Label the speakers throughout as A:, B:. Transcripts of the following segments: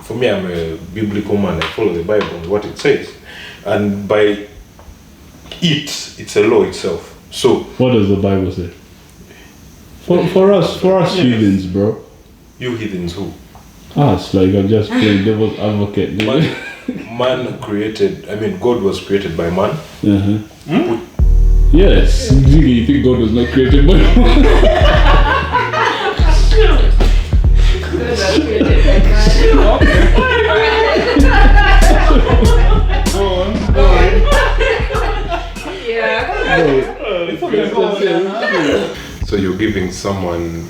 A: for me, I'm a biblical man. I follow the Bible and what it says, and by it's a law itself. So
B: what does the Bible say? For us heathens, bro.
A: You heathens who?
B: Us, like I'm just playing devil's advocate.
A: Man created. I mean, God was created by man.
B: Yes. You think God was not created by man?
C: So you're giving someone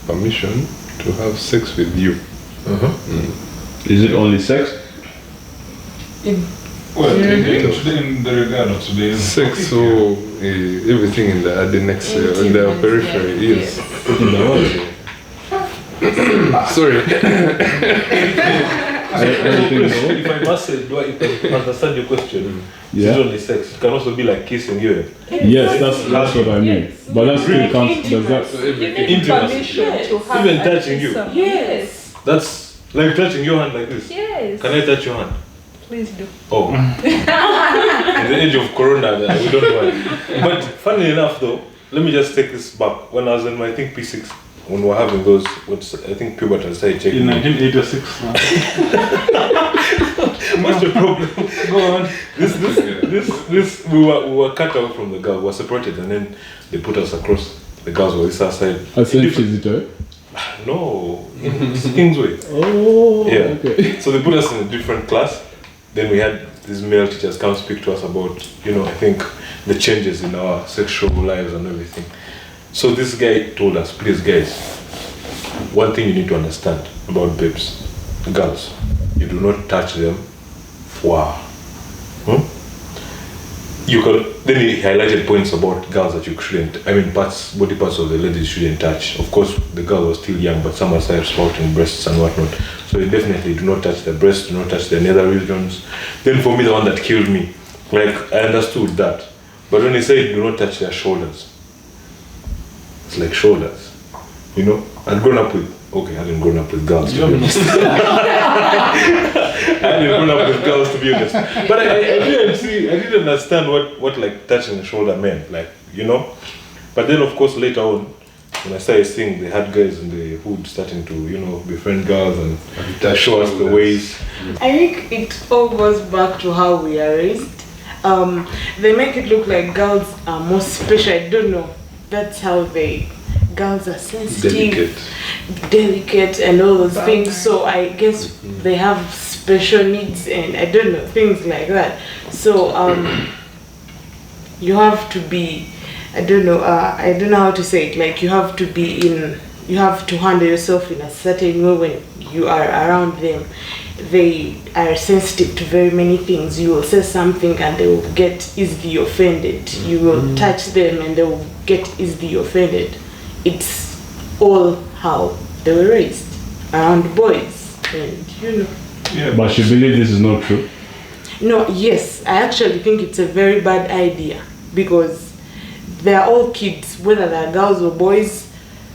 C: permission to have sex with you.
B: Is it only sex?
D: Well, in the regard of today's
C: sex, so everything in the next, in the periphery, yes.
B: In the what?
C: Sorry.
A: If I must say, do I understand your question? It's only sex. It can also be like kissing you.
B: Yes, that's what I mean. But that still counts. Does that
A: intimacy? Even touching you.
E: Yes.
A: That's like touching your hand like this.
E: Yes.
A: Can I touch your hand?
E: Please do.
A: Oh. In the age of Corona, we don't want. But funny enough, though, let me just take this back. When I was in my P6, when we were having those, I think puberty started checking.
D: In 1986.
A: What's the problem?
D: Go on.
A: This we were cut out from the girls. We were separated, and then they put us across. The girls were this side.
B: A same visitor?
A: No, in Kingsway.
B: Oh,
A: yeah.
B: Okay.
A: So they put us in a different class. Then we had these male teachers come speak to us about, I think the changes in our sexual lives and everything. So this guy told us, please guys, one thing you need to understand about babes, girls, you do not touch them. Wow. You can. Then he highlighted points about girls that you shouldn't. I mean, body parts of the ladies shouldn't touch. Of course, the girl was still young, but some are started sprouting breasts and whatnot. So you definitely do not touch the breasts, do not touch the nether regions. Then for me, the one that killed me, like I understood that, but when he said do not touch their shoulders, it's like shoulders, I'd grown up with. Okay, I hadn't grown up with girls, to be honest. I hadn't grown up with girls, to be honest. But I didn't understand what like touching the shoulder meant, like, But then, of course, later on, when I started seeing the hard guys in the hood starting to, befriend girls and show us the ways.
F: I think it all goes back to how we are raised. They make it look like girls are more special. I don't know. That's how girls are sensitive, delicate and all those things. So I guess they have special needs and I don't know, things like that. So you have to be, I don't know how to say it, like you have to handle yourself in a certain way when you are around them. They are sensitive to very many things. You will say something and they will get easily offended. You will touch them and they will get easily offended. It's all how they were raised around boys, and
B: Yeah, but you believe this is not true?
F: No, yes, I actually think it's a very bad idea because they are all kids, whether they are girls or boys.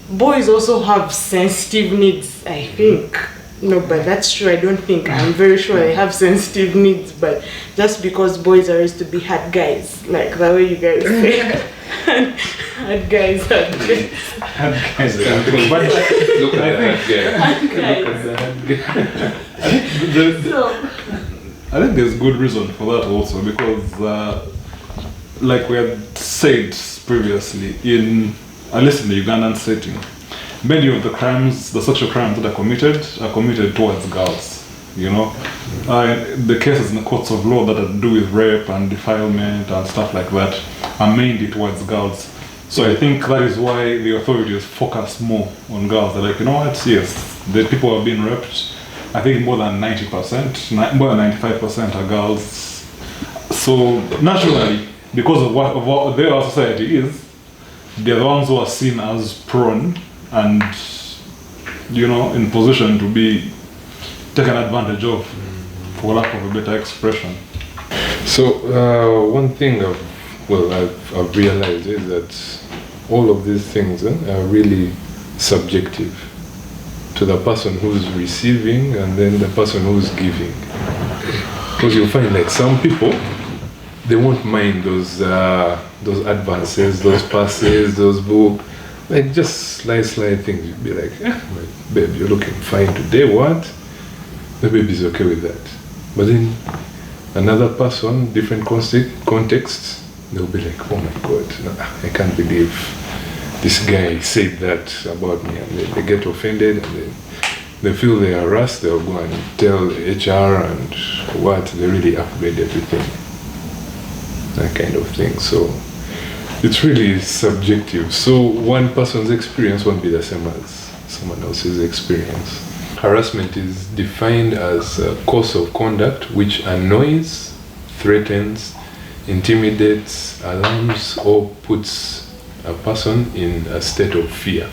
F: Boys also have sensitive needs, I think. No, but that's true. I don't think. I'm very sure they have sensitive needs, but just because boys are raised to be hard guys, like the way you guys say. Hard guys.
D: Hard guys. But
C: look at
D: I think there's good reason for that also because, like we had said previously, at least in the Ugandan setting, many of the crimes, the sexual crimes that are committed towards girls. The cases in the courts of law that have to do with rape and defilement and stuff like that are mainly towards girls. So I think that is why the authorities focus more on girls. They're like, yes, the people have been raped. I think more than 90%, more than 95% are girls. So naturally, because of what their society is, they're the ones who are seen as prone and, in position to be taken advantage of, for lack of a better expression.
C: So one thing I've realized is that all of these things are really subjective to the person who's receiving and then the person who's giving. Because you'll find like some people, they won't mind those advances, those passes, those books, like just slight things. You'd be like, babe, you're looking fine today, what? The baby's okay with that. But then another person, different context, they'll be like, oh my God, no, I can't believe this guy said that about me. And they get offended and they feel they are harassed. They'll go and tell HR and what, they really upgrade everything. That kind of thing. So it's really subjective. So one person's experience won't be the same as someone else's experience. Harassment is defined as a course of conduct which annoys, threatens, intimidates, alarms, or puts a person in a state of fear.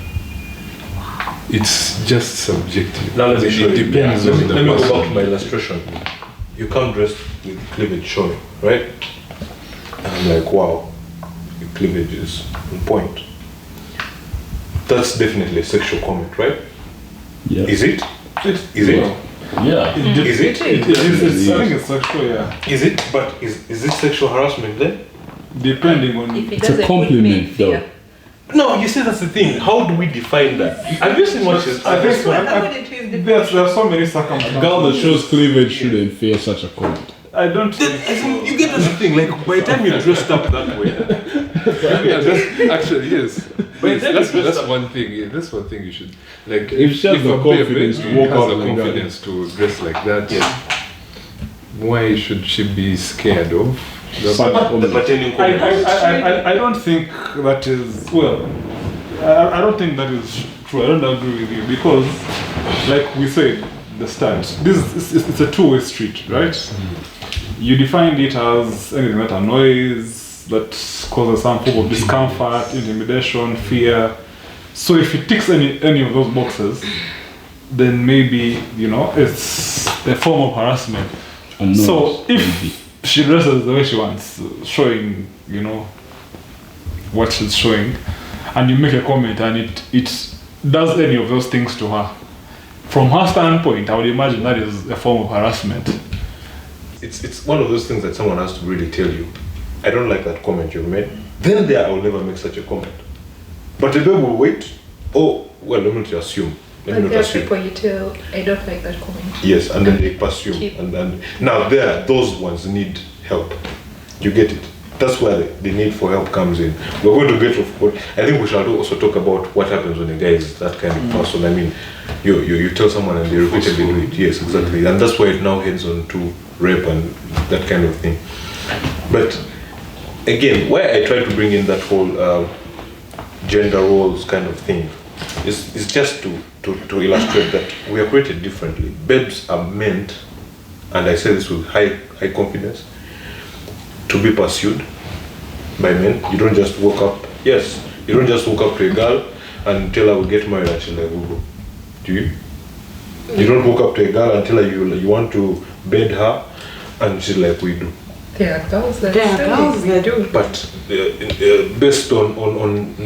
C: It's just subjective.
A: Now let me show
C: it
A: you.
C: depends on the
A: Let me go
C: person.
A: back to my illustration. You come dressed with cleavage showing, right? And I'm like, wow, your cleavage is on point. That's definitely a sexual comment, right?
B: Yeah.
A: Is it? Is it?
B: Yeah.
A: Is it?
D: I think it's sexual, yeah.
A: Is it? But is it sexual harassment then?
D: Depending on.
E: If it
B: It's a
E: doesn't put me in
B: compliment,
E: fear.
B: though.
A: No, you see that's the thing. How do we define that? Have you seen what she's?
D: I think so.
E: According to his
D: There's so many circumstances.
B: A girl that shows cleavage shouldn't fear such a comment.
D: I don't think so.
A: You get the thing. Like by the time you're dressed up that way,
C: Yeah, actually, yes.
A: But then
C: That's
A: it's just
C: one thing. Yeah, that's one thing you should like.
B: If she has the
C: a baby
B: confidence to
C: has
B: walk out
C: the
B: like that.
C: confidence to dress like that, why should she be scared of?
B: Such comment.
A: pertaining
D: I
A: comment.
D: don't think that is, well, I don't think that is true. I don't agree with you because, like we said at the start, it's a two-way street, right? You defined it as anything that annoys, that causes some form of discomfort, intimidation, fear. So if it ticks any of those boxes, then maybe, it's a form of harassment.
B: Annoys,
D: So
B: maybe.
D: if she dresses the way she wants, showing, what she's showing, and you make a comment and it does any of those things to her, from her standpoint, I would imagine that is a form of harassment.
A: It's one of those things that someone has to really tell you. I don't like that comment you made. Then I will never make such a comment. But the baby will wait. Oh, well, let me not assume. Let me
E: But
A: not
E: there are
A: assume.
E: people you tell, I don't like that comment.
A: Yes, and then they pursue.
E: Keep.
A: And then now those ones need help. You get it. That's where the need for help comes in. We're going to get to. I think we shall also talk about what happens when a guy is that kind of person. I mean, you tell someone and they repeatedly do it. Yes, exactly. And that's why it now heads on to rape and that kind of thing. But again, why I try to bring in that whole gender roles kind of thing is just to illustrate that we are created differently. Babes are meant, and I say this with high confidence, to be pursued by men. You don't just walk up. Yes, you don't just walk up to a girl and tell her we'll get married and she's like, we'll go. Do you? You don't walk up to a girl and tell her you want to bed her and she's like, we do.
E: There are girls that
F: do.
A: But based on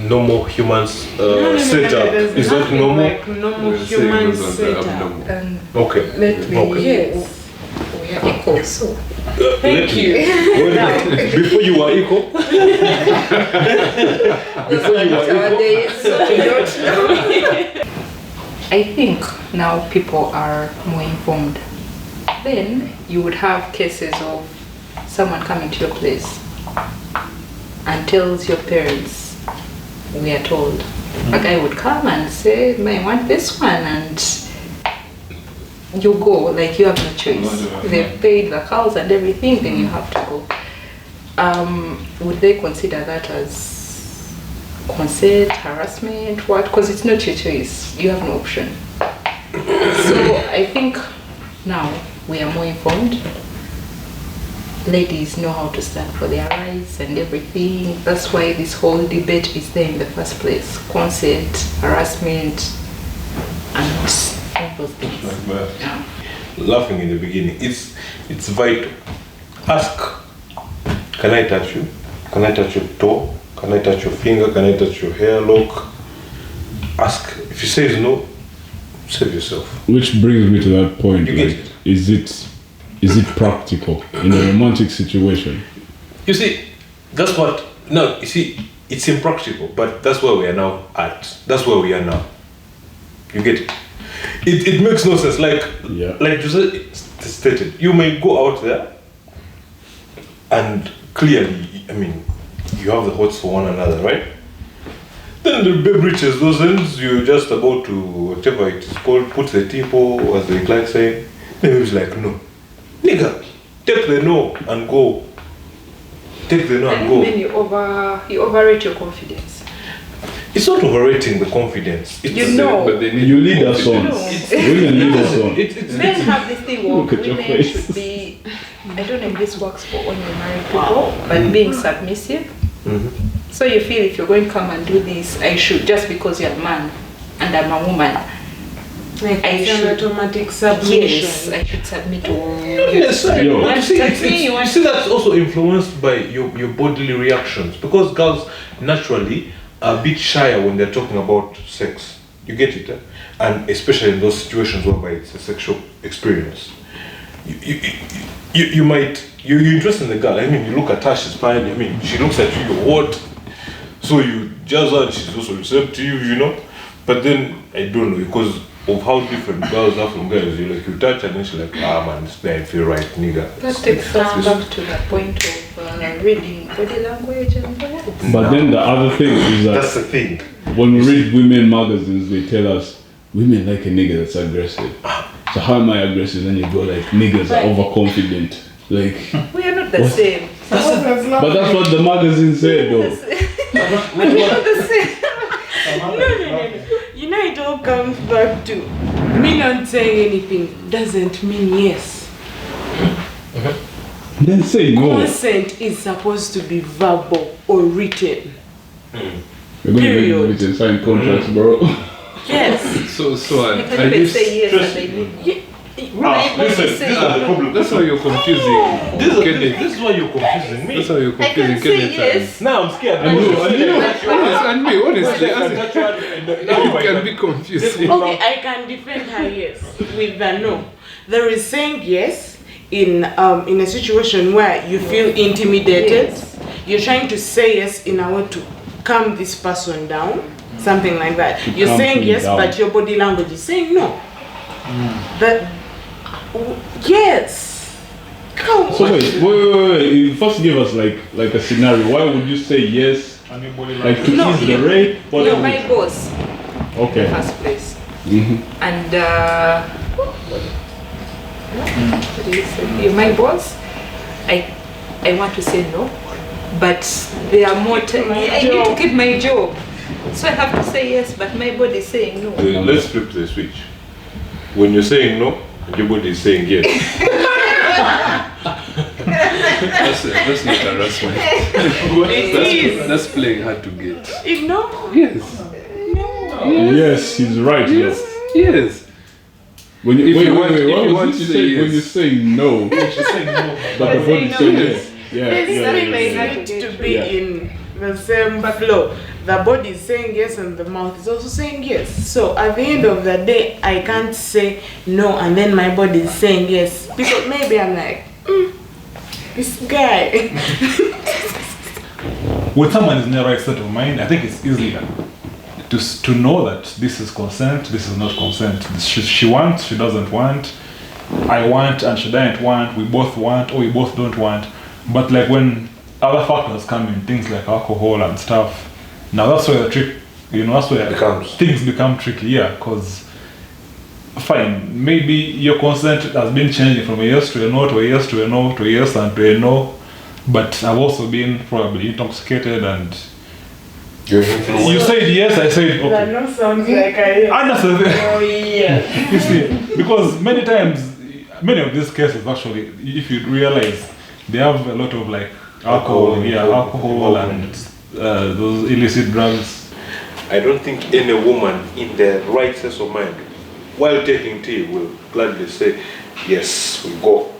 A: normal humans setup, is that normal?
F: Like normal
C: We're saying
F: human
C: those are the
F: setup.
C: abnormal.
E: And
A: Okay.
E: let me,
A: Okay.
E: yes, we are equal, so.
F: Thank you.
A: Before you were equal. Before you were equal.
E: Nowadays, so we don't know. I think now people are more informed. Then you would have cases of someone coming to your place and tells your parents, we are told. A guy would come and say, I want this one, and you go, like you have no choice. They've paid the house and everything, then you have to go. Would they consider that as consent, harassment, what? Because it's not your choice, you have no option. So I think now we are more informed. Ladies know how to stand for their rights and everything. That's why this whole debate is there in the first place. Consent, harassment, and all those things.
D: Like that.
E: Yeah.
A: Laughing in the beginning, it's vital. Ask, can I touch you? Can I touch your toe? Can I touch your finger? Can I touch your hair lock? Ask. If he says no, Save yourself.
B: Which brings me to that point.
A: You get
B: Like,
A: it.
B: is it practical in a romantic situation?
A: You see, that's what. No, you see, it's impractical, but that's where we are now at. That's where we are now. You get it? It makes no sense. Like you stated, you may go out there and clearly, I mean, you have the hots for one another, right? Then the babe reaches those ends, you're just about to, whatever it is called, put the tipo, as they like saying. Then he's like, no. Nigga, take the no and go. Take the no and go.
E: Then you overrate your confidence.
A: It's not overrating the confidence. It's
C: But they need
B: You lead us on.
E: No.
B: Women lead us on.
E: Men have this thing where
B: Look at your
E: women
B: face.
E: should be, I don't know if this works for only married people, but being submissive. So you feel if you're going to come and do this, I should, just because you're a man and I'm a woman,
F: Like
E: I
F: it's
E: should-
F: an automatic submission.
E: yes, I should submit to
A: Yes,
B: Yo.
A: but you see,
E: That's me,
A: you see that's also influenced by your bodily reactions, because girls naturally are a bit shyer when they're talking about sex. You get it? And especially in those situations whereby it's a sexual experience. You're interested in the girl. I mean, you look at her, she's fine. I mean, she looks at you, you're what? So you jazz her and she's also receptive, you know? But then, I don't know, because of how different girls are from guys. You touch and then she's like, man, this guy feel right, nigga.
E: That takes us back to the point of reading body language and words.
B: But then the other thing is
A: That's
B: that
A: the thing.
B: when we read women magazines, they tell us women like a nigga that's aggressive. So how am I aggressive? Then you go like niggas are overconfident. Like,
E: We are not the same.
B: but that's what the magazine said though.
E: We're not the same.
F: No. You know, it all comes back to me not saying anything doesn't mean yes.
B: Then say no.
F: Consent is supposed to be verbal or written.
B: We're going
F: Period.
B: to make it sign contracts, bro.
F: Yes.
C: So
E: You can even say yes and they mean
A: Listen, this is the problem.
C: That's why you're confusing. Kenneth.
A: This is why you're confusing me.
C: That's why you're
E: I
C: confusing
E: can say
C: Kenneth.
E: yes.
A: Now I'm scared.
B: I know.
C: And me, honestly, you can be confusing.
F: Okay, I can defend her yes with the no. There is saying yes in a situation where you feel intimidated.
E: Yes.
F: You're trying to say yes in order to calm this person down, something like that. You're
B: calm
F: saying
B: him
F: yes,
B: down.
F: but your body language is saying no. But yes. Come
B: So
F: on.
B: wait. You first give us like a scenario. Why would you say yes? Like to
F: No,
B: ease the rape? What
E: You're
B: is
E: my
B: it?
E: boss in the
B: Okay.
E: first place. And what did you say? You're my boss. I want to say no, but there are more I need to keep my job. So I have to say yes, but my body is saying no.
A: Let's flip the switch. When you're saying no, your body is saying yes.
C: That's not harassment. That's playing hard to get.
F: No.
C: Yes.
B: Yes, he's right.
C: Yes. Yes.
B: When you,
C: If
B: wait,
C: you
B: wait,
C: want-
B: wait,
C: if
B: what
C: you
B: was
C: want
B: it you
C: to
B: say
C: say
B: when you
C: yes.
B: say no? But the body
E: no.
B: say yes. Yeah,
F: It's
B: yeah,
F: something
B: yeah,
F: like
B: yeah.
F: to be
B: Yeah.
F: in the same flow. The body is saying yes and the mouth is also saying yes. So at the end of the day, I can't say no and then my body is saying yes. Because maybe I'm like, this guy.
D: When someone is in the right state of mind, I think it's easier to know that this is consent, this is not consent. She wants, she doesn't want. I want and she doesn't want. We both want or we both don't want. But like when other factors come in, things like alcohol and stuff, now that's where the trick, that's where things become tricky, yeah, because fine, maybe your consent has been changing from a yes to a no to a yes to a no to a yes and to a no, but I've also been probably intoxicated and you said yes, I said okay.
F: That no sounds like I.
D: Understand?
F: Oh yeah.
D: You see, because many times, many of these cases actually, if you realize, they have a lot of like alcohol and those illicit drugs.
A: I don't think any woman in their right sense of mind, while taking tea, will gladly say, yes, we go.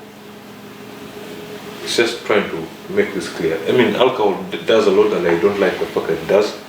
A: It's just trying to make this clear. I mean, alcohol does a lot and I don't like the fact that it does.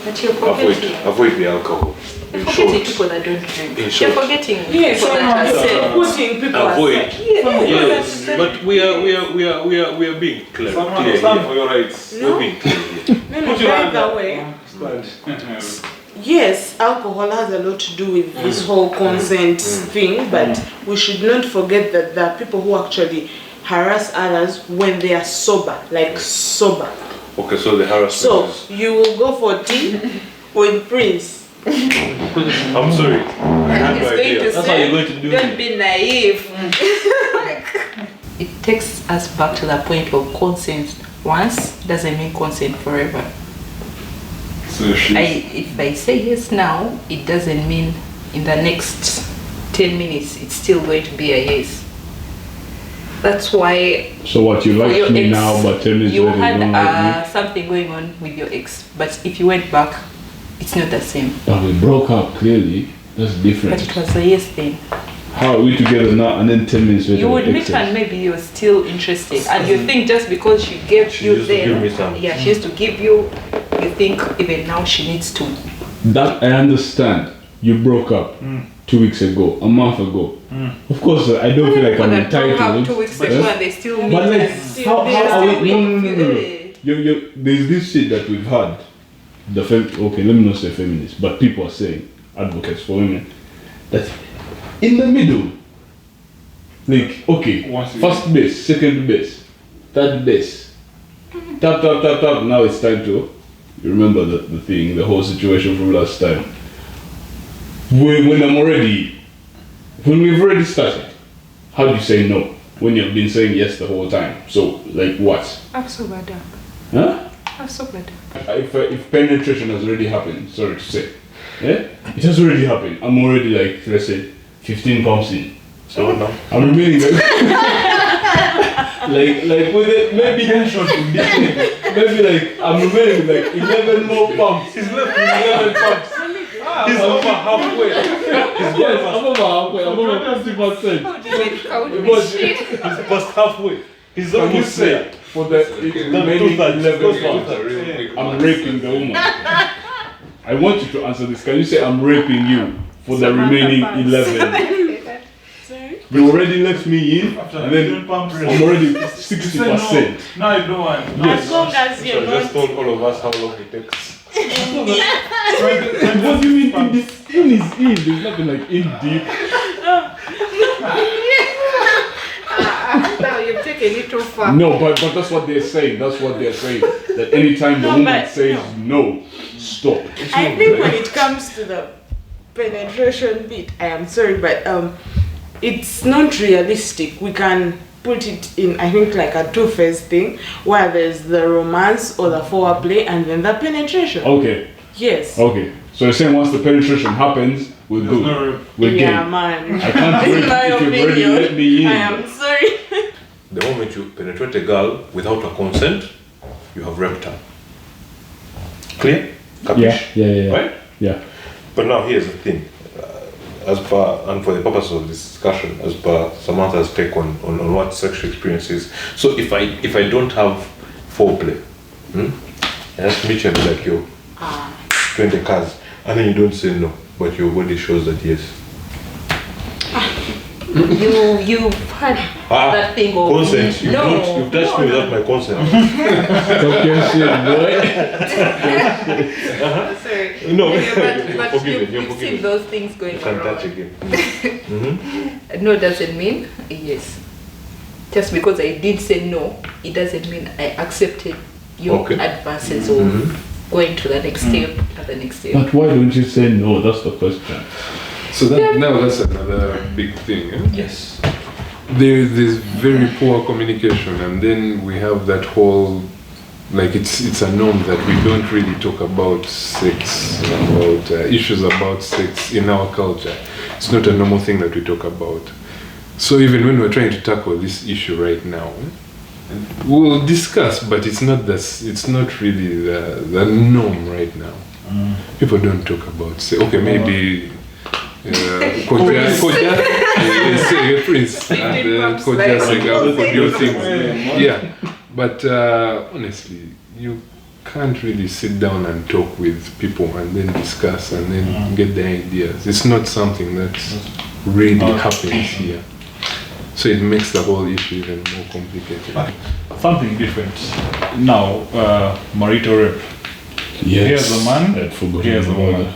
E: But you're forgetting.
A: Avoid the alcohol.
E: You're
A: In
E: forgetting
A: short.
E: people that don't drink.
A: In
E: You're
A: short.
E: forgetting
F: Yes,
E: people that are safe.
F: putting people
A: Avoid.
F: aside.
A: Yes, but we are being clear.
D: Someone
A: Clear
D: stand
A: here.
D: for your rights.
A: We're being clear here.
F: No,
D: Put your
F: by
D: hand
F: the
D: up.
F: way,
D: Stand.
F: yes, alcohol has a lot to do with this whole consent thing, but we should not forget that there are people who actually harass others when they are sober, like sober.
A: Okay, so the harassment
F: So
A: is...
F: you will go for tea with Prince.
A: I'm sorry. I had no
E: He's going
A: idea.
E: to
B: That's how you're going to do
E: don't
B: it.
E: be naive. It takes us back to the point of consent once doesn't mean consent forever.
D: So
E: If I say yes now, it doesn't mean in the next 10 minutes it's still going to be a yes. That's why
B: So what, you
E: for your
B: like me
E: ex,
B: now, but 10 minutes
E: you
B: later you don't like
E: had something going on with your ex, but if you went back, it's not the same.
B: me? But we broke up, clearly. That's
E: But
B: different.
E: it was a yes thing.
B: How are we together now and then 10 minutes later?
E: You would
B: we're
E: meet
B: exes?
E: and maybe you're still interested, and you think just because she gave
A: She
E: you
A: used to
E: then,
A: give me some.
E: yeah, she used to give you. You think even now she needs to.
B: That I understand. You broke up 2 weeks ago, a month ago. Of course, I don't feel like I'm
E: But broke up
B: entitled.
E: 2 weeks
B: Yes?
E: ago and they still meet.
B: But like,
E: and
B: how are we? No.
E: Eh.
B: There's this shit that we've had. Okay, let me not say feminists, but people are saying, advocates for women, that in the middle, like, okay,
D: Once you-
B: first base, second base, third base, tap, now it's time to, you remember the thing, the whole situation from last time. When we've already started, how do you say no? When you've been saying yes the whole time. So, like what?
E: I'm so bad.
B: Huh?
E: I'm so bad.
B: If penetration has already happened, sorry to say, yeah, it has already happened. I'm already like, let's say, 15 pumps in.
A: So now,
B: I'm remaining like, like with it, maybe maybe like I'm remaining like 11 more pumps. He's left with 11 pumps.
A: he's over halfway.
B: Yes, I'm over halfway. I'm over 50%.
E: How do you count
B: But
E: this shit?
A: He's past halfway. He's
B: can you
A: almost there.
B: say for the remaining 11 pumps, I'm raping the woman? I want you to answer this. Can you say I'm raping you for the remaining 11? You already left me in, and then I'm already 60%.
D: No, you don't want.
F: As long as you're
A: So I just
F: not.
A: told all of us how long it takes.
B: What do you mean in this? In is in. There's nothing like in deep.
E: Now you've taken it too far.
B: No, but that's what they're saying. That's what they're saying. That anytime the
F: No,
B: woman
F: but
B: says no, stop.
F: I think when it comes to the penetration bit, I am sorry, but it's not realistic. We can put it in, I think, like a two-phase thing where there's the romance or the foreplay and then the penetration.
B: Okay.
F: Yes.
B: Okay. So you're saying once the penetration happens, we're
D: There's
B: good.
D: no rape.
B: We're
F: Yeah,
B: game.
F: man.
B: I can't
F: In
B: rape
F: my
B: if you've already
F: opinion,
B: let me in.
F: I am sorry.
A: The moment you penetrate a girl without her consent, you have raped her. Clear? Capish?
B: Yeah.
A: Right?
B: Yeah.
A: But now here's the thing. As per, and for the purpose of this discussion, as per Samantha's take on what sexual experience is. So if I don't have foreplay, I just meet you and be like, yo, 20 cars, and then you don't say no, but your body shows that yes.
E: You've had that thing of
A: Consent. You've touched me without my consent.
B: Talk your shit, boy.
E: Sorry.
A: No,
E: but
A: forgive me, you're
E: you've seen
A: forgiven.
E: those things going
A: You can touch
E: around.
A: again.
E: No doesn't mean yes. Just because I did say no, it doesn't mean I accepted your
A: Okay.
E: advances of going to the next step and the next step.
B: But why don't you say no? That's the question.
C: So that now that's another big thing. Eh?
A: Yes.
C: There's very poor communication, and then we have that whole, like it's a norm that we don't really talk about sex, about issues about sex in our culture. It's not a normal thing that we talk about. So even when we're trying to tackle this issue right now, we'll discuss, but it's not this. It's not really the norm right now. People don't talk about sex. Okay, maybe. Koja, Prince, and Koja Sega, your things. Yeah, but honestly, you can't really sit down and talk with people and then discuss and then get the ideas. It's not something that really happens here. So it makes the whole issue even more complicated.
D: Something different now, marital rape.
B: Yes.
D: Here's a man,
B: I'd forgotten
D: here's a
B: about
D: woman.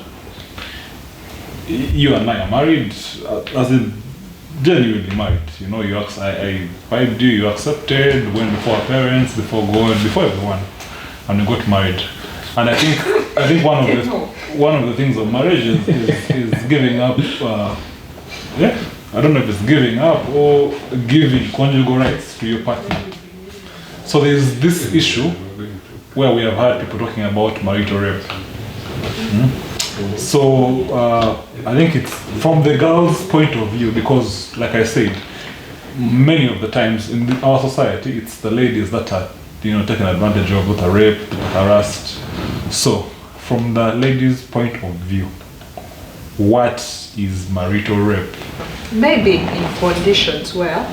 D: You and I are married, as in genuinely married. You know, I vibed you, you accepted, went before our parents, before God, before everyone, and we got married. And I think one of the things of marriage is giving up. I don't know if it's giving up or giving conjugal rights to your partner. So there's this issue where we have had people talking about marital rape. So I think it's from the girl's point of view, because like I said, many of the times in our society, it's the ladies that are taken advantage of, that are raped, harassed. So from the lady's point of view, what is marital rape?
E: Maybe in conditions where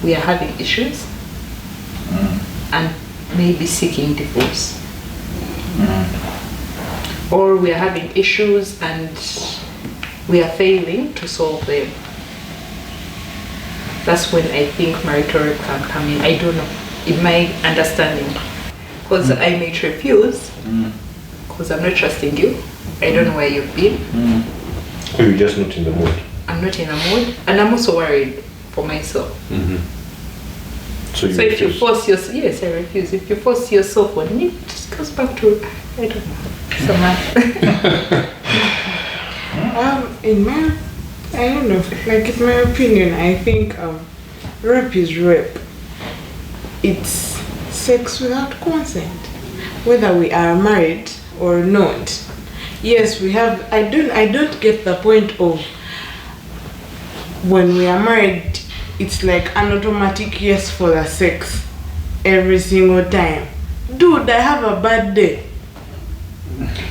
E: we are having issues and maybe seeking divorce. Or we are having issues and we are failing to solve them. That's when I think marital rape can come in. I don't know, in my understanding. Because I may refuse, because I'm not trusting you. I don't know where you've been.
A: So you're just not in the mood.
E: I'm not in a mood, and I'm also worried for myself.
A: So
E: So if you force yourself, yes, I refuse. If you force yourself on me, it just goes back to, I don't know, some
F: I don't know, like in my opinion, I think rape is rape. It's sex without consent, whether we are married or not. Yes, we have. I don't get the point of when we are married, it's like an automatic yes for the sex every single time. Dude, I have a bad day.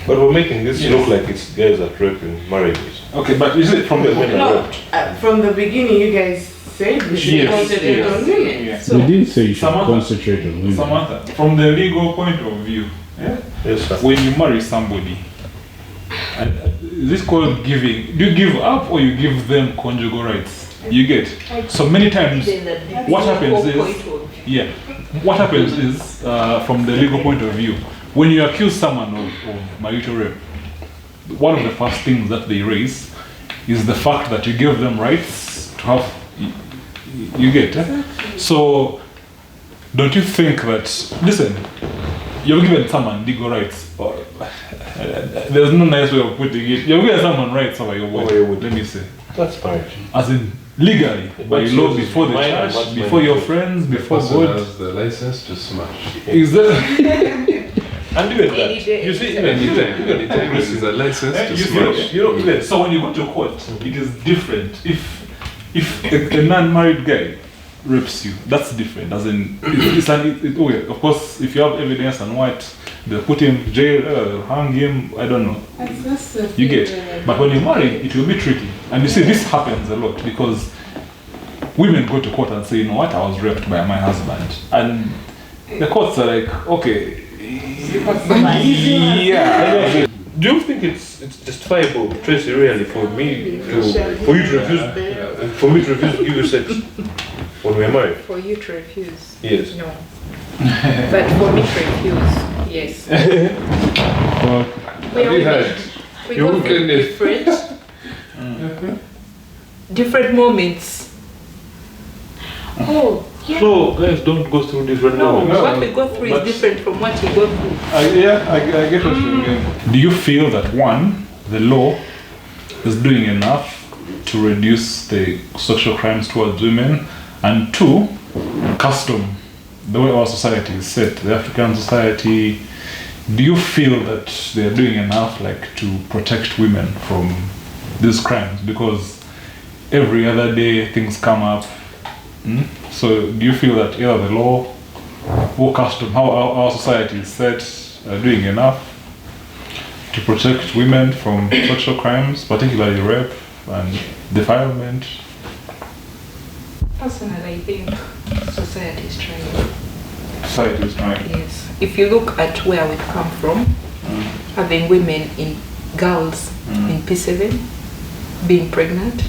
A: But we're making this look like it's guys that rape in marriages.
D: Okay, but is it from the
A: Men
F: No,
A: are raped.
F: from the beginning, you guys said we should
D: Yes,
F: concentrate
D: yes.
F: on women.
D: Yeah.
F: So
B: We did say you should
D: Samantha.
B: concentrate on women.
D: Samantha, from the legal point of view,
A: Yes, sir.
D: when you marry somebody, is this called giving? Do you give up or you give them conjugal rights? You get. So many times, what happens is, what happens is, from the legal point of view, when you accuse someone of marital rape, one of the first things that they raise is the fact that you give them rights to have. You get. So, don't you think that? Listen, you've given someone legal rights. There's no nice way of putting it. You've given someone rights over your word. Let me say.
A: That's marriage.
D: As in legally, by
A: But
D: law,
A: yours is
D: before the
A: mine and
D: church,
A: what's
D: before
A: mine?
D: your friends, before
C: Person
D: God.
C: has the license to smash.
D: Is that?
A: And even that,
E: Any day.
A: you see,
C: Anytime there's a license to smash.
D: Even so, when you go to court, it is different. If a non-married guy rapes you, that's different. As in, of course, if you have evidence and what, they'll put him in jail, hang him. I don't know.
F: that's the
D: You
F: thing
D: get.
F: that I
D: But when you marry, it will be tricky. And you see, this happens a lot because women go to court and say, you know what, I was raped by my husband. And the courts are like, okay, yeah.
A: do you think it's justifiable, Tracy, really, for me to refuse to give you sex when we're married?
E: For you to refuse?
A: Yes.
E: No. But for me to refuse, yes.
B: But
E: We
C: Have you heard?
E: go through different moments.
F: Oh, yeah.
A: So guys don't go through different
E: No,
A: moments.
E: what we go through is different from what you go through.
D: I get what you mean. Do you feel that one, the law is doing enough to reduce the sexual crimes towards women, and two, custom, the way our society is set, the African society, do you feel that they are doing enough, like, to protect women from these crimes? Because every other day things come up. So do you feel that either the law or custom, how our society is set, are doing enough to protect women from sexual crimes, particularly rape and defilement?
E: Personally, I think society is trying.
D: societies, right?
E: Yes. If you look at where we've come from, having women girls in P7, being pregnant,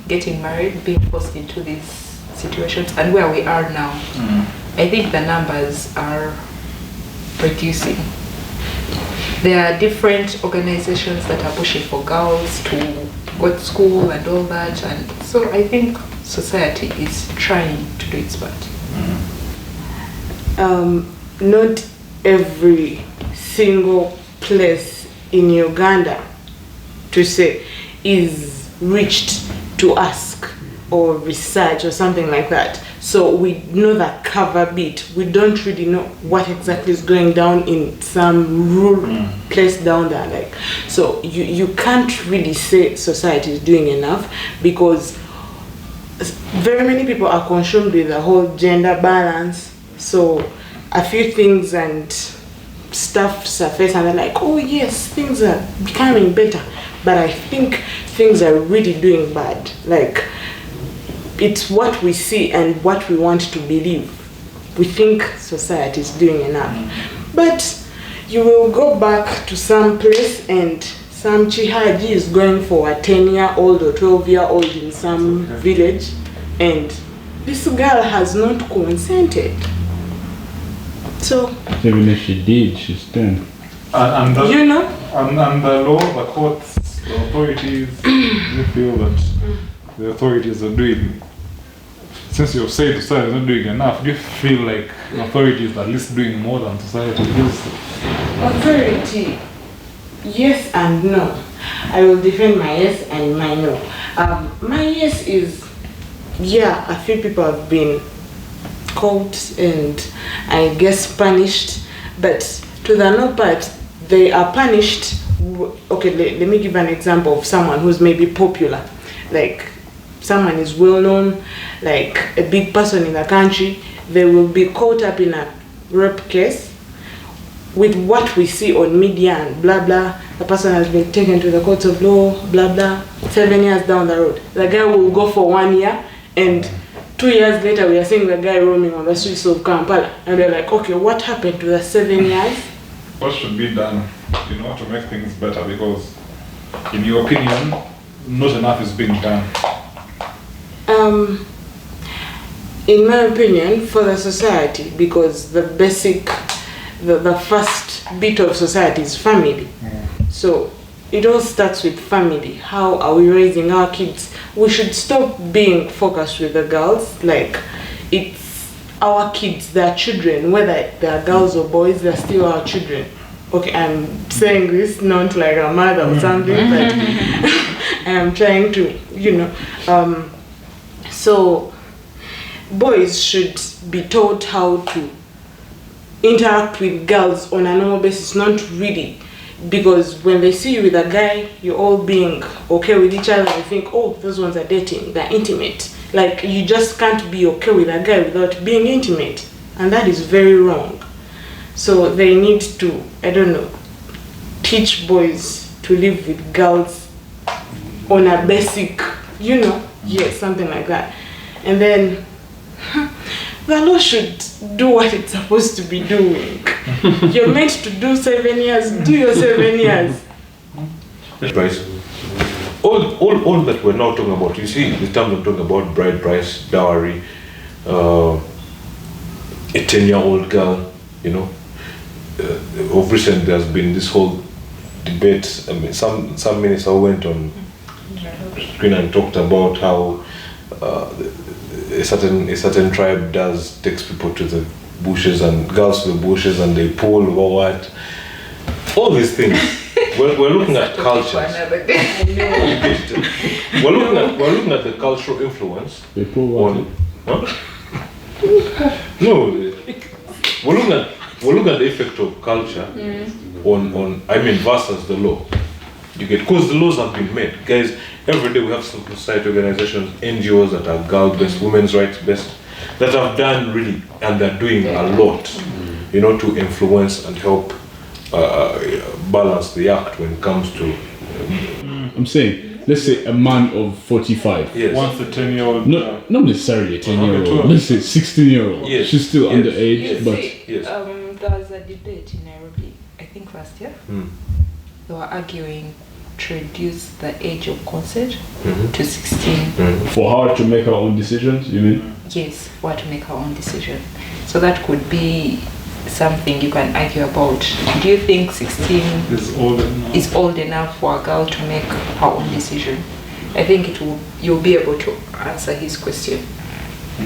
E: getting married, being forced into these situations, and where we are now, I think the numbers are reducing. There are different organizations that are pushing for girls to go to school and all that, and so I think society is trying to do its part.
F: Not every single place in Uganda, to say, is reached to ask or research or something like that. So we know that cover bit. We don't really know what exactly is going down in some rural place down there. Like, so you can't really say society is doing enough, because very many people are consumed with the whole gender balance. So a few things and stuff surface and they're like, oh yes, things are becoming better. But I think things are really doing bad. Like, it's what we see and what we want to believe. We think society is doing enough. But you will go back to some place and some chihaji is going for a 10-year-old or 12-year-old in some village, and this girl has not consented. So
B: even if she did, she's 10.
D: And the,
F: you know,
D: and the law, the courts, the authorities, you feel that the authorities are doing, since you've said society is not doing enough, do you feel like the authorities are at least doing more than society is?
F: authority, yes and no. I will defend my yes and my no. My yes is, yeah, a few people have been caught and I guess punished, but to the no part, they are punished. Okay, let me give an example of someone who's maybe popular, like someone is well known, like a big person in the country. They will be caught up in a rape case. With what we see on media and blah blah, the person has been taken to the courts of law, blah blah. 7 years down the road, the guy will go for 1 year, and 2 years later we are seeing the guy roaming on the streets of Kampala, and they're like, okay, what happened to the 7 years?
D: What should be done, you know, to make things better? Because, in your opinion, not enough is being done.
F: In my opinion, for the society, because the basic, the first bit of society is family. So it all starts with family. How are we raising our kids? We should stop being focused with the girls. Like, it's our kids, they're children, whether they're girls or boys, they're still our children. Okay, I'm saying this not like a mother or something, but I'm trying to, you know. So boys should be taught how to interact with girls on a normal basis, not really, because when they see you with a guy, you're all being okay with each other, and you think, oh, those ones are dating, they're intimate. Like, you just can't be okay with a guy without being intimate, and that is very wrong. So they need to, I don't know, teach boys to live with girls on a basic, you know, yes, something like that. And then the law should do what it's supposed to be doing. You're meant to do 7 years, do your 7 years.
A: Price. All that we're now talking about, you see, the terms I'm talking about, bride price, dowry, a 10-year-old girl, you know. Of recent, there's been this whole debate. I mean, some minister went on screen and talked about how a certain tribe takes people to the bushes and girls to the bushes and they pull or what. All these things. We're looking at cultures. We're looking at the cultural influence.
B: They pull what?
A: Huh? No, we're looking at the effect of culture on versus the law. You get, because the laws have been made, guys. Every day we have civil society organizations, NGOs that are girl-based, women's rights-based, that have done really, and they're doing a lot, you know, to influence and help balance the act when it comes to.
B: I'm saying let's say a man of 45.
A: Yes.
D: Once a 10-year-old.
B: Not necessarily a 10-year-old.
D: 12.
B: Let's say 16-year-old.
A: Yes.
B: She's still
A: Yes.
B: underage,
E: You
B: but
E: see,
A: Yes.
E: there was a debate in Nairobi, I think last year. They were arguing to reduce the age of consent to 16.
B: for her to make her own decisions, you mean?
E: Yes, for her to make her own decision. So that could be something you can argue about. Do you think 16
D: Is old enough.
E: is old enough for a girl to make her own decision? I think you'll be able to answer his question.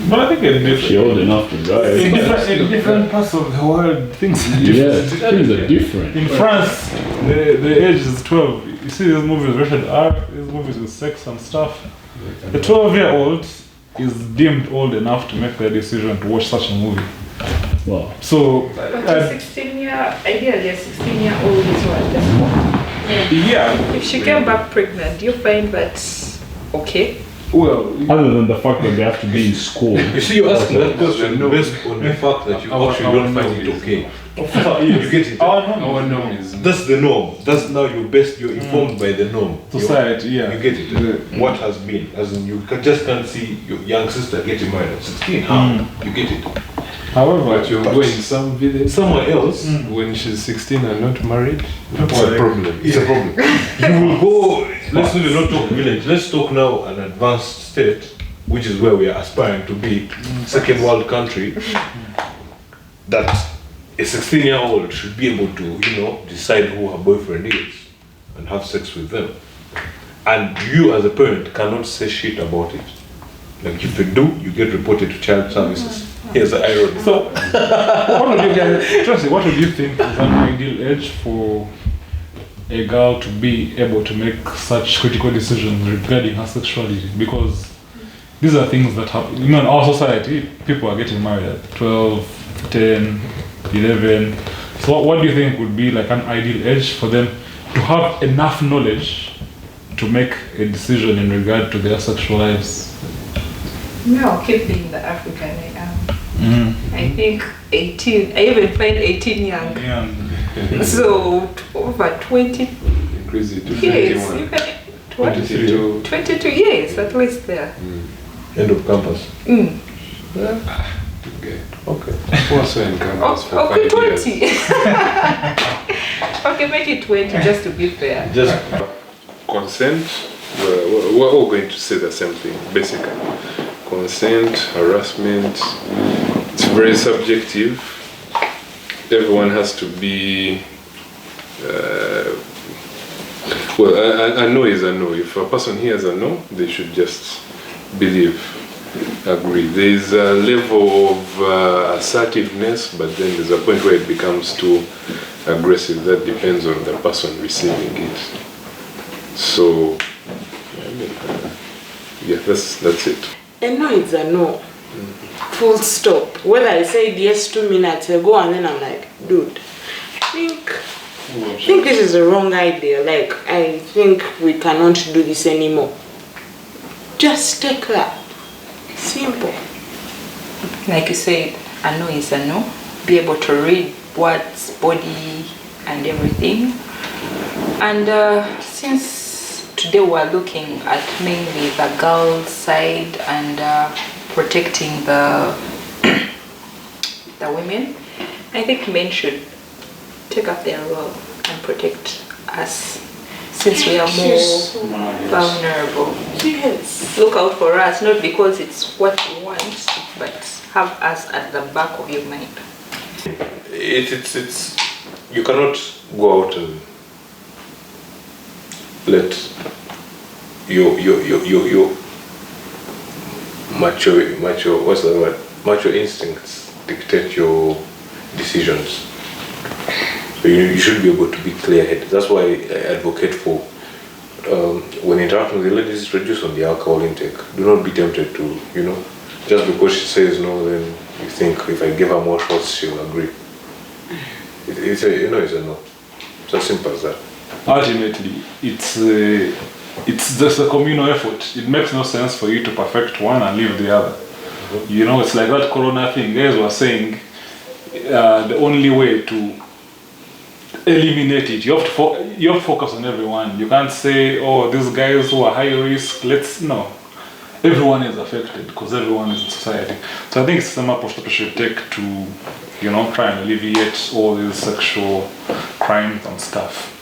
D: But I think in
B: She old enough to drive.
D: in different parts of the world, things are
B: Yeah,
D: different.
B: things are different.
D: In France, the age is 12. You see these movies rated R, these movies with sex and stuff. The 12-year-old is deemed old enough to make the decision to watch such a movie.
B: Wow.
D: So,
E: But a ideally a 16-year-old is what? That's
D: yeah,
E: if she came back pregnant, do you find that okay?
D: well,
B: Other than the fact that they have to be in school.
A: You see, you're asking that question based on the fact that you actually don't find it okay. You get it?
C: Our norm is
A: That's the norm. That's now you're informed by the norm.
D: society, yeah.
A: You get it? What has been? As in, just can't see your young sister getting married at 16. How? You get it?
D: However,
C: but you go in some village
A: Somewhere else,
C: when she's 16 and not married, that's a problem.
A: it's a problem. You will go, let's not talk village, let's talk now an advanced state, which is where we are aspiring to be, second world country, that a 16-year-old should be able to, decide who her boyfriend is and have sex with them. And you as a parent cannot say shit about it. Like if you do, you get reported to child services. Here's the irony.
D: so what would you guys, Tracy, what would you think is an ideal age for a girl to be able to make such critical decisions regarding her sexuality? Because these are things that happen. In our society, people are getting married at 12, 10, 11. So what do you think would be like an ideal age for them to have enough knowledge to make a decision in regard to their sexual lives?
E: No, keep being the African I am. I think 18, I even find 18 young.
D: Yeah.
E: So over 20
C: Increase it to
E: years,
C: 21.
E: you can, what?
C: 22.
E: 22 years at least there.
A: End of campus.
C: Okay.
A: Okay.
C: Also in campus for
E: Okay,
C: 5 years.
E: 20. Okay, make it 20 just to be fair.
A: Just
C: Consent, we're all going to say the same thing, basically. Consent, harassment, it's very subjective. Everyone has to be, a no is a no. If a person hears a no, they should just believe, agree. There is a level of assertiveness, but then there's a point where it becomes too aggressive. That depends on the person receiving it. So, yeah, that's it.
F: A no is a no. Full stop. Whether I said yes 2 minutes ago and then I'm like, dude, I think this is the wrong idea. Like, I think we cannot do this anymore. Just take that. Simple.
E: Like you said, a no is a no. Be able to read words, body, and everything. And since today we're looking at mainly the girl's side and protecting the women, I think men should take up their role and protect us since we are more vulnerable.
F: Yes.
E: Look out for us, not because it's what you want, but have us at the back of your mind.
A: it's you cannot go out and let your macho instincts dictate your decisions. So you should be able to be clear-headed. That's why I advocate for when interacting with the ladies, reduce on the alcohol intake. Do not be tempted to, just because she says no, then you think if I give her more shots, she'll agree. It's a no. It's as simple as that.
D: Ultimately, it's just a communal effort. It makes no sense for you to perfect one and leave the other. It's like that corona thing. Guys were saying the only way to eliminate it. You have to focus on everyone. You can't say, oh, these guys who are high risk, no. Everyone is affected because everyone is in society. So I think it's some approach that we should take to, try and alleviate all these sexual crimes and stuff.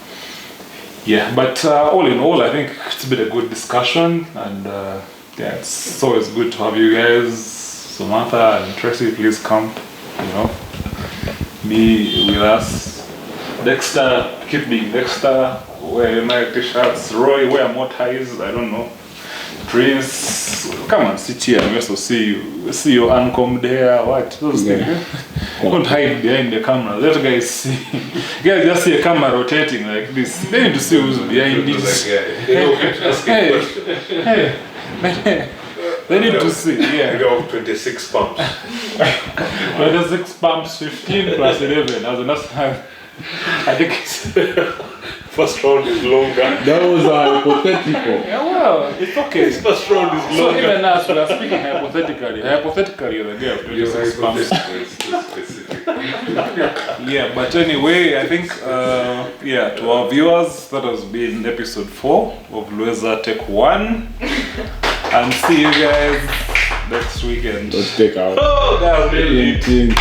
D: Yeah, but all in all, I think it's been a good discussion, and it's always good to have you guys. Samantha and Tracy, please come, be with us. Dexter, keep being Dexter, wear United t-shirts. Roy, wear more ties, I don't know. Prince, come and sit here and also see your uncombed hair, what, those things. Don't hide behind the camera, let guys see. Guys just see a camera rotating like this. They need to see who's behind this. They need to see, yeah.
A: You have 26 pumps.
D: 26 pumps, 15 plus 11. I think it's...
A: First round is longer.
B: That was hypothetical.
D: Yeah, well, it's okay.
A: First round is
D: So
A: longer.
D: even us, we are speaking hypothetically. Hypothetically, the day of 26 pumps.
C: Specific.
D: Yeah, but anyway, I think, to our viewers, that has been episode 4 of Lweza Take 1. And see you guys next weekend.
B: Let's take out.
A: Oh, that was really
B: Thing.